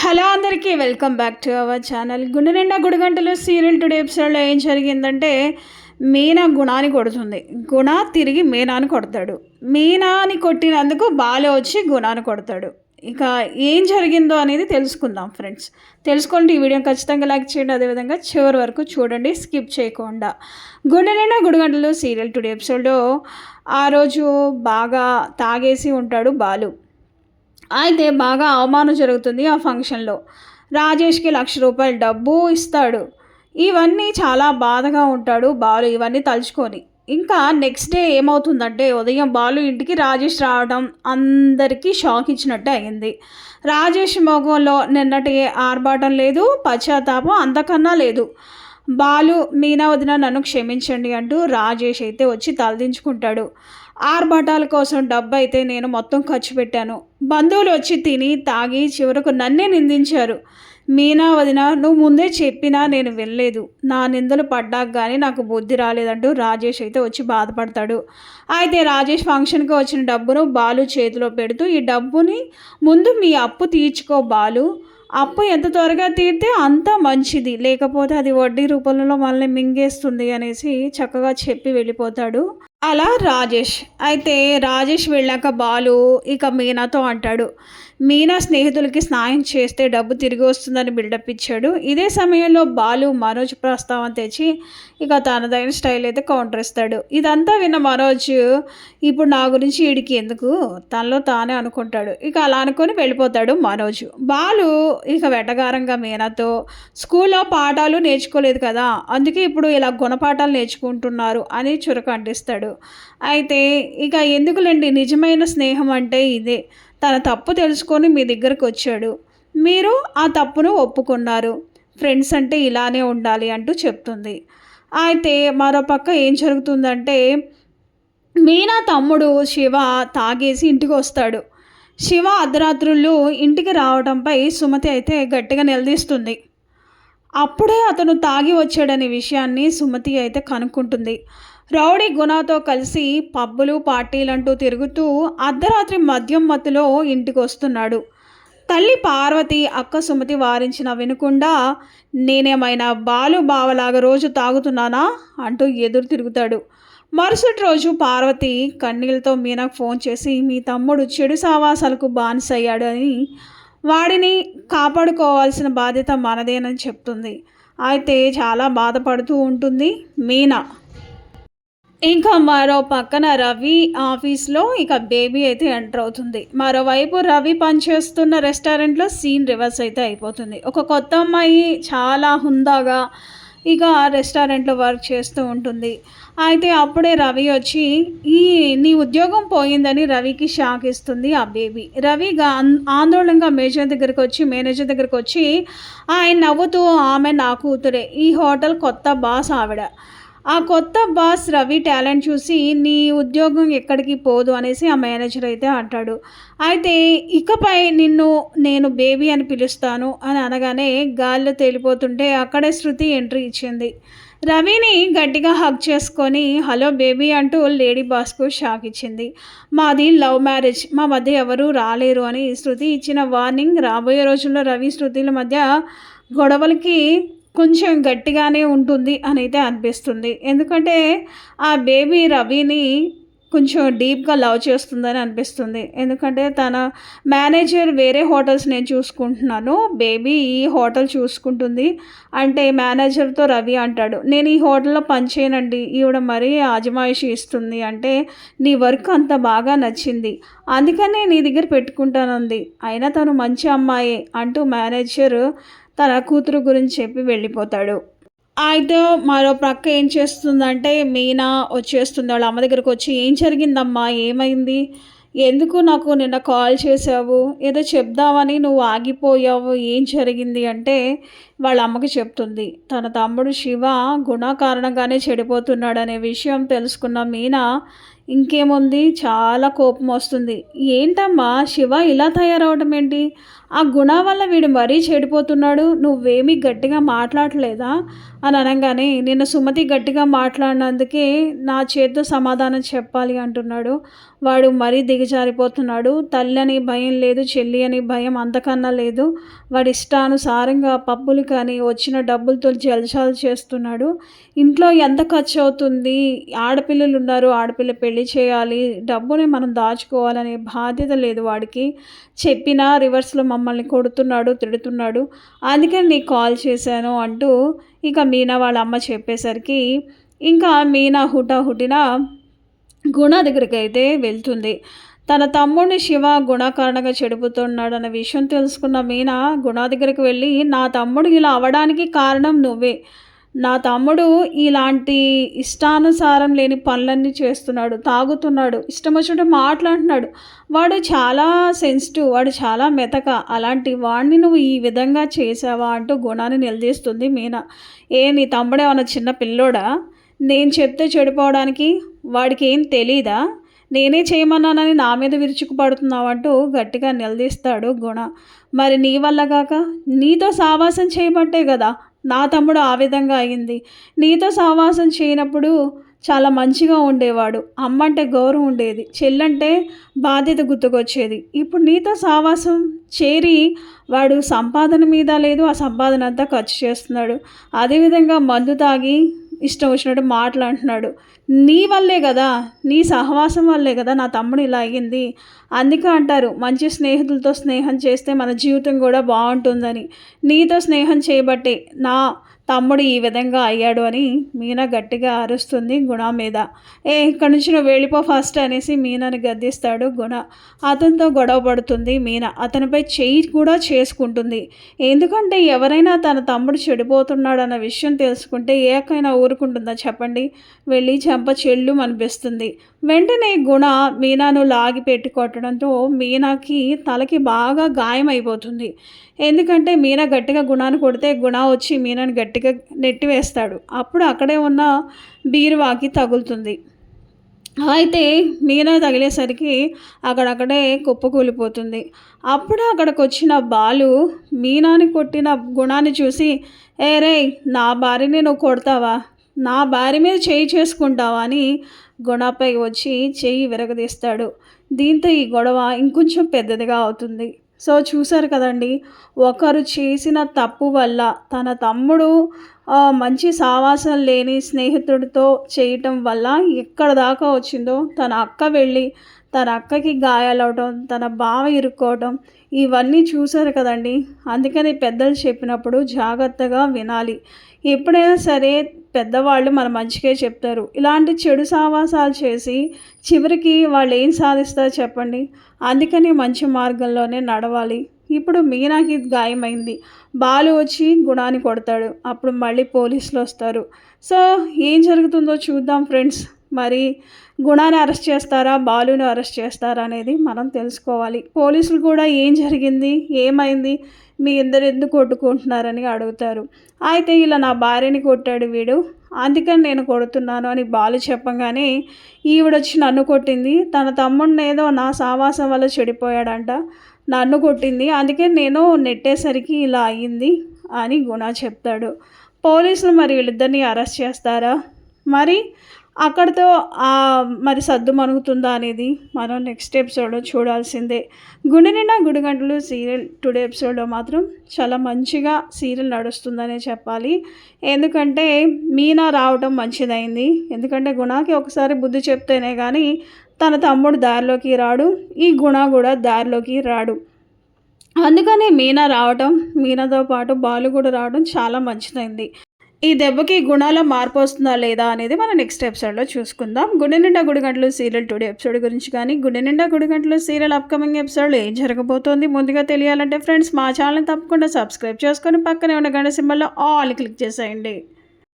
Hello అందరికీ welcome back to our channel. గుండె నిండా గుడిగంటలు సీరియల్ టుడే ఎపిసోడ్లో ఏం జరిగిందంటే మీనా గుణాన్ని కొడుతుంది. గుణ తిరిగి మీనాని కొడతాడు. మీనాని కొట్టినందుకు బాలు వచ్చి గుణాన్ని కొడతాడు. ఇక ఏం జరిగిందో అనేది తెలుసుకుందాం ఫ్రెండ్స్. తెలుసుకోండి, ఈ వీడియోని ఖచ్చితంగా లైక్ చేయండి, అదేవిధంగా చివరి వరకు చూడండి స్కిప్ చేయకుండా. గుండె నిండా గుడిగంటలు సీరియల్ టుడే ఎపిసోడ్లో ఆ రోజు బాగా తాగేసి ఉంటాడు బాలు. అయితే బాగా అవమానం జరుగుతుంది ఆ ఫంక్షన్లో. రాజేష్కి ₹1,00,000 డబ్బు ఇస్తాడు. ఇవన్నీ చాలా బాధగా ఉంటాడు బాలు ఇవన్నీ తలుచుకొని. ఇంకా నెక్స్ట్ డే ఏమవుతుందంటే ఉదయం బాలు ఇంటికి రాజేష్ రావడం అందరికీ షాక్ ఇచ్చినట్టు అయింది. రాజేష్ మొగంలో నిన్నటి ఆర్భాటం లేదు, పశ్చాత్తాపం అంతకన్నా లేదు. బాలు, మీనా వదిన నన్ను క్షమించండి అంటూ రాజేష్ అయితే వచ్చి తలదించుకుంటాడు. ఆర్భాటాల కోసం డబ్బు అయితే నేను మొత్తం ఖర్చు పెట్టాను. బంధువులు వచ్చి తిని తాగి చివరకు నన్నే నిందించారు. మీనా వదిన, నువ్వు ముందే చెప్పినా నేను వెళ్ళలేదు. నా నిందలు పడ్డాక కానీ నాకు బుద్ధి రాలేదంటూ రాజేష్ అయితే వచ్చి బాధపడతాడు. అయితే రాజేష్ ఫంక్షన్కి వచ్చిన డబ్బును బాలు చేతిలో పెడుతూ, ఈ డబ్బుని ముందు మీ అప్పు తీర్చుకో బాలు, అప్పు ఎంత త్వరగా తీరితే అంత మంచిది, లేకపోతే అది వడ్డీ రూపంలో మనల్ని మింగేస్తుంది అనేసి చక్కగా చెప్పి వెళ్ళిపోతాడు అలా రాజేష్. అయితే రాజేష్ వెళ్ళాక బాలు ఇక మీనాతో అంటాడు, మీనా స్నేహితులకి స్నాయం చేస్తే డబ్బు తిరిగి వస్తుందని బిల్డప్ ఇచ్చాడు. ఇదే సమయంలో బాలు మనోజ్ ప్రస్తావన తెచ్చి ఇక తనదైన స్టైల్ అయితే కౌంటర్ ఇస్తాడు. ఇదంతా విన్న మనోజ్, ఇప్పుడు నా గురించి వీడికి ఎందుకు, తనలో తానే అనుకుంటాడు. ఇక అలా అనుకొని వెళ్ళిపోతాడు మనోజ్. బాలు ఇక వెటగారంగా మీనాతో, స్కూల్లో పాఠాలు నేర్చుకోలేదు కదా, అందుకే ఇప్పుడు ఇలా గుణపాఠాలు నేర్చుకుంటున్నారు అని చురక అంటిస్తాడు. అయితే ఇక ఎందుకులేండి, నిజమైన స్నేహం అంటే ఇదే. తన తప్పు తెలుసుకొని మీ దగ్గరకు వచ్చాడు, మీరు ఆ తప్పును ఒప్పుకున్నారు. ఫ్రెండ్స్ అంటే ఇలానే ఉండాలి అంటూ చెప్తుంది. అయితే మరోపక్క ఏం జరుగుతుందంటే మీనా తమ్ముడు శివ తాగేసి ఇంటికి వస్తాడు. శివ అర్ధరాత్రులు ఇంటికి రావడంపై సుమతి అయితే గట్టిగా నిలదీస్తుంది. అప్పుడే అతను తాగి వచ్చాడనే విషయాన్ని సుమతి అయితే కనుక్కుంటుంది. రౌడీ గుణతో కలిసి పబ్బులు పార్టీలంటూ తిరుగుతూ అర్ధరాత్రి మద్యం మత్తులో ఇంటికి వస్తున్నాడు. తల్లి పార్వతి, అక్క సుమతి వారించిన వినకుండా, నేనేమైనా బాలు బావలాగా రోజు తాగుతున్నానా అంటూ ఎదురు తిరుగుతాడు. మరుసటి రోజు పార్వతి కన్నీళ్ళతో మీనాకు ఫోన్ చేసి, మీ తమ్ముడు చెడు సావాసాలకు బానిసయ్యాడు అని, వాడిని కాపాడుకోవాల్సిన బాధ్యత మనదేనని చెప్తుంది. అయితే చాలా బాధపడుతూ ఉంటుంది మీనా. ఇంకా మరో పక్కన రవి ఆఫీస్లో ఇక బేబీ అయితే ఎంటర్ అవుతుంది. మరోవైపు రవి పనిచేస్తున్న రెస్టారెంట్లో సీన్ రివర్స్ అయితే అయిపోతుంది. ఒక కొత్త అమ్మాయి చాలా హుందాగా ఇక రెస్టారెంట్లో వర్క్ చేస్తూ ఉంటుంది. అయితే అప్పుడే రవి వచ్చి నీ ఉద్యోగం పోయిందని రవికి షాక్ ఇస్తుంది ఆ బేబీ. రవిగా ఆందోళనగా మేనేజర్ దగ్గరికి వచ్చి ఆయన నవ్వుతూ, ఆమె నా కూతురే, ఈ హోటల్ కొత్త బాస్ ఆవిడ. ఆ కొత్త బాస్ రవి టాలెంట్ చూసి నీ ఉద్యోగం ఎక్కడికి పోదు అనేసి ఆ మేనేజర్ అయితే అంటాడు. అయితే ఇకపై నిన్ను నేను బేబీ అని పిలుస్తాను అని అనగానే గాల్లో తేలిపోతుంటే అక్కడే శృతి ఎంట్రీ ఇచ్చింది. రవిని గట్టిగా హగ్ చేసుకొని హలో బేబీ అంటూ లేడీ బాస్కు షాక్ ఇచ్చింది. మాది లవ్ మ్యారేజ్, మా మధ్య ఎవరూ రాలేరు అని శృతి ఇచ్చిన వార్నింగ్ రాబోయే రోజుల్లో రవి శృతిల మధ్య గొడవలకి కొంచెం గట్టిగానే ఉంటుంది అని అయితే అనిపిస్తుంది. ఎందుకంటే ఆ బేబీ రవిని కొంచెం డీప్గా లవ్ చేస్తుందని అనిపిస్తుంది. ఎందుకంటే తన మేనేజర్ వేరే హోటల్స్ నేను చూసుకుంటున్నాను, బేబీ ఈ హోటల్ చూసుకుంటుంది అంటే మేనేజర్తో రవి అంటాడు, నేను ఈ హోటల్లో పనిచేయనండి, ఈవిడ మరీ ఆజమాయిషి ఇస్తుంది అంటే నీ వర్క్ అంత బాగా నచ్చింది, అందుకనే నీ దగ్గర పెట్టుకుంటానుంది, అయినా తను మంచి అమ్మాయే అంటూ మేనేజర్ తన కూతురు గురించి చెప్పి వెళ్ళిపోతాడు. అయితే మరో ప్రక్క ఏం చేస్తుందంటే మీనా వచ్చేస్తుంది వాళ్ళ అమ్మ దగ్గరకు వచ్చి, ఏం జరిగిందమ్మా, ఏమైంది, ఎందుకు నాకు నిన్న కాల్ చేసావు, ఏదో చెప్దామని నువ్వు ఆగిపోయావు, ఏం జరిగింది అంటే వాళ్ళ అమ్మకి చెప్తుంది. తన తమ్ముడు శివ గుణ కారణంగానే చెడిపోతున్నాడు అనే విషయం తెలుసుకున్న మీనా ఇంకేముంది చాలా కోపం వస్తుంది. ఏంటమ్మా శివ ఇలా తయారవడం ఏంటి? ఆ గుణ వల్ల వీడు మరీ చెడిపోతున్నాడు. నువ్వేమీ గట్టిగా మాట్లాడట్లేదా? అని అనంగానే నిన్న సుమతి గట్టిగా మాట్లాడినందుకే నా చేత్తో సమాధానం చెప్పాలి అంటున్నాడు. వాడు మరీ దిగజారిపోతున్నాడు. తల్లి అని భయం లేదు, చెల్లి అని భయం అంతకన్నా లేదు. వాడి ఇష్టానుసారంగా పబ్బులు కానీ వచ్చిన డబ్బులతో జల్సాలు చేస్తున్నాడు. ఇంట్లో ఎంత ఖర్చు అవుతుంది? ఆడపిల్లలు ఉన్నారు, ఆడపిల్ల పెళ్లి చేయాలి, డబ్బుని మనం దాచుకోవాలనే బాధ్యత లేదు వాడికి. చెప్పినా రివర్స్లో మమ్మల్ని కొడుతున్నాడు, తిడుతున్నాడు. అందుకని నీకు కాల్ చేశాను అంటూ ఇక మీనా వాళ్ళ అమ్మ చెప్పేసరికి ఇంకా మీనా హుటాహుటిన గుణ దగ్గరికి అయితే వెళ్తుంది. తన తమ్ముడిని శివ గుణ కారణంగా చెడిపోతున్నాడు అన్న విషయం తెలుసుకున్న మీనా గుణ దగ్గరికి వెళ్ళి, నా తమ్ముడు ఇలా అవ్వడానికి కారణం నువ్వే. నా తమ్ముడు ఇలాంటి ఇష్టానుసారం లేని పనులన్నీ చేస్తున్నాడు, తాగుతున్నాడు, ఇష్టం వచ్చినట్టు మాట్లాడుతున్నాడు. వాడు చాలా సెన్సిటివ్, వాడు చాలా మెతక. అలాంటి వాడిని నువ్వు ఈ విధంగా చేసావా అంటూ గుణాన్ని నిలదీస్తుంది మీనా. నీ తమ్ముడు ఏమన్నా చిన్న పిల్లోడా? నేను చెప్తే చెడిపోవడానికి? వాడికి ఏం తెలీదా? నేనే చేయమన్నానని నా మీద విరుచుకుపడుతున్నావంటూ గట్టిగా నిలదీస్తాడు గుణ. మరి నీ వల్ల కాక నీతో సావాసం చేయబట్టే కదా నా తమ్ముడు ఆ విధంగా అయింది. నీతో సావాసం చేయనప్పుడు చాలా మంచిగా ఉండేవాడు. అమ్మంటే గౌరవం ఉండేది, చెల్లంటే బాధ్యత గుర్తుకొచ్చేది. ఇప్పుడు నీతో సావాసం చేరి వాడు సంపాదన మీద లేదు, ఆ సంపాదన అంతా ఖర్చు చేస్తున్నాడు. అదేవిధంగా మందు తాగి ఇష్టం వచ్చినట్టు మాట్లాడుతున్నాడు. నీ వల్లే కదా, నీ సహవాసం వల్లే కదా నా తమ్ముడు ఇలా అయ్యింది. అందుకే అంటారు మంచి స్నేహితులతో స్నేహం చేస్తే మన జీవితం కూడా బాగుంటుందని. నీతో స్నేహం చేయబట్టే నా తమ్ముడు ఈ విధంగా అయ్యాడు అని మీనా గట్టిగా అరుస్తుంది గుణ మీద. ఇక్కడి నుంచి నువ్వు వెళ్ళిపో ఫస్ట్ అనేసి మీనాని గద్దిస్తాడు గుణ. అతనితో గొడవ పడుతుంది మీనా. అతనిపై చెయ్యి కూడా చేసుకుంటుంది. ఎందుకంటే ఎవరైనా తన తమ్ముడు చెడిపోతున్నాడు అన్న విషయం తెలుసుకుంటే ఏకైనా ఊరుకుంటుందా చెప్పండి? వెళ్ళి చెంప చెల్లు అనిపిస్తుంది. వెంటనే గుణ మీనాను లాగి పెట్టి కొట్టడంతో మీనాకి తలకి బాగా గాయమైపోతుంది. ఎందుకంటే మీనా గట్టిగా గుణాన్ని కొడితే గుణ వచ్చి మీనాను గట్టిగా నెట్టివేస్తాడు. అప్పుడు అక్కడే ఉన్న బీరువాకి తగులుతుంది. అయితే మీనా తగిలేసరికి అక్కడక్కడే కుప్పకూలిపోతుంది. అప్పుడు అక్కడికి వచ్చిన బాలు మీనాని కొట్టిన గుణాన్ని చూసి, రేయ్ నా భార్యని నువ్వు కొడతావా? నా భార్య మీద చేయి చేసుకుంటావా అని గుణపై వచ్చి చెయ్యి విరగదీస్తాడు. దీంతో ఈ గొడవ ఇంకొంచెం పెద్దదిగా అవుతుంది. సో చూశారు కదండి, ఒకరు చేసిన తప్పు వల్ల తన తమ్ముడు మంచి సావాసం లేని స్నేహితుడితో చేయటం వల్ల ఎక్కడ దాకా వచ్చిందో. తన అక్క వెళ్ళి తన అక్కకి గాయాలవడం, తన బావ ఇరుక్కోవడం, ఇవన్నీ చూశారు కదండి. అందుకని పెద్దలు చెప్పినప్పుడు జాగ్రత్తగా వినాలి. ఎప్పుడైనా సరే పెద్దవాళ్ళు మన మంచిగా చెప్తారు. ఇలాంటి చెడు సావాసాలు చేసి చివరికి వాళ్ళు ఏం సాధిస్తారో చెప్పండి. అందుకని మంచి మార్గంలోనే నడవాలి. ఇప్పుడు మీనాకి గాయమైంది. బాలు వచ్చి గుణాన్ని కొడతాడు. అప్పుడు మళ్ళీ పోలీసులు వస్తారు. సో ఏం జరుగుతుందో చూద్దాం ఫ్రెండ్స్. మరి గుణాన్ని అరెస్ట్ చేస్తారా, బాలుని అరెస్ట్ చేస్తారా అనేది మనం తెలుసుకోవాలి. పోలీసులు కూడా ఏం జరిగింది, ఏమైంది, మీ ఇద్దరు ఎందుకు కొట్టుకుంటున్నారని అడుగుతారు. అయితే ఇలా నా భార్యని కొట్టాడు వీడు, అందుకని నేను కొడుతున్నాను అని బాలు చెప్పగానే ఈవిడొచ్చి నన్ను కొట్టింది, తన తమ్ముడిని ఏదో నా సావాసం వల్ల చెడిపోయాడంట, నన్ను కొట్టింది, అందుకే నేను నెట్టేసరికి ఇలా అయ్యింది అని గుణ చెప్తాడు. పోలీసులు మరి వీళ్ళిద్దరిని అరెస్ట్ చేస్తారా? మరి అక్కడితో మరి సద్దు మణుగుతుందా అనేది మనం నెక్స్ట్ ఎపిసోడ్లో చూడాల్సిందే. గుండె నిండా గుడిగంటలు సీరియల్ టుడే ఎపిసోడ్లో మాత్రం చాలా మంచిగా సీరియల్ నడుస్తుందనే చెప్పాలి. ఎందుకంటే మీనా రావడం మంచిదైంది. ఎందుకంటే గుణకి ఒకసారి బుద్ధి చెప్తేనే కానీ తన తమ్ముడు దారిలోకి రాడు, ఈ గుణ కూడా దారిలోకి రాడు. అందుకని మీనా రావటం, మీనాతో పాటు బాలు కూడా రావడం చాలా మంచిదైంది. ఈ దెబ్బకి గుణాలో మార్పు వస్తుందా లేదా అనేది మనం నెక్స్ట్ ఎపిసోడ్లో చూసుకుందాం. గుండె నిండా గుడిగంటలు సీరియల్ టుడే ఎపిసోడ్ గురించి కానీ, గుండె నిండా గుడిగంటలు సీరియల్ అప్కమింగ్ ఎపిసోడ్లో ఏం జరగబోతోంది ముందుగా తెలియాలంటే ఫ్రెండ్స్ మా ఛానల్ని తప్పకుండా సబ్స్క్రైబ్ చేసుకొని పక్కనే ఉన్న గంట సింబల్లో ఆల్ క్లిక్ చేసేయండి.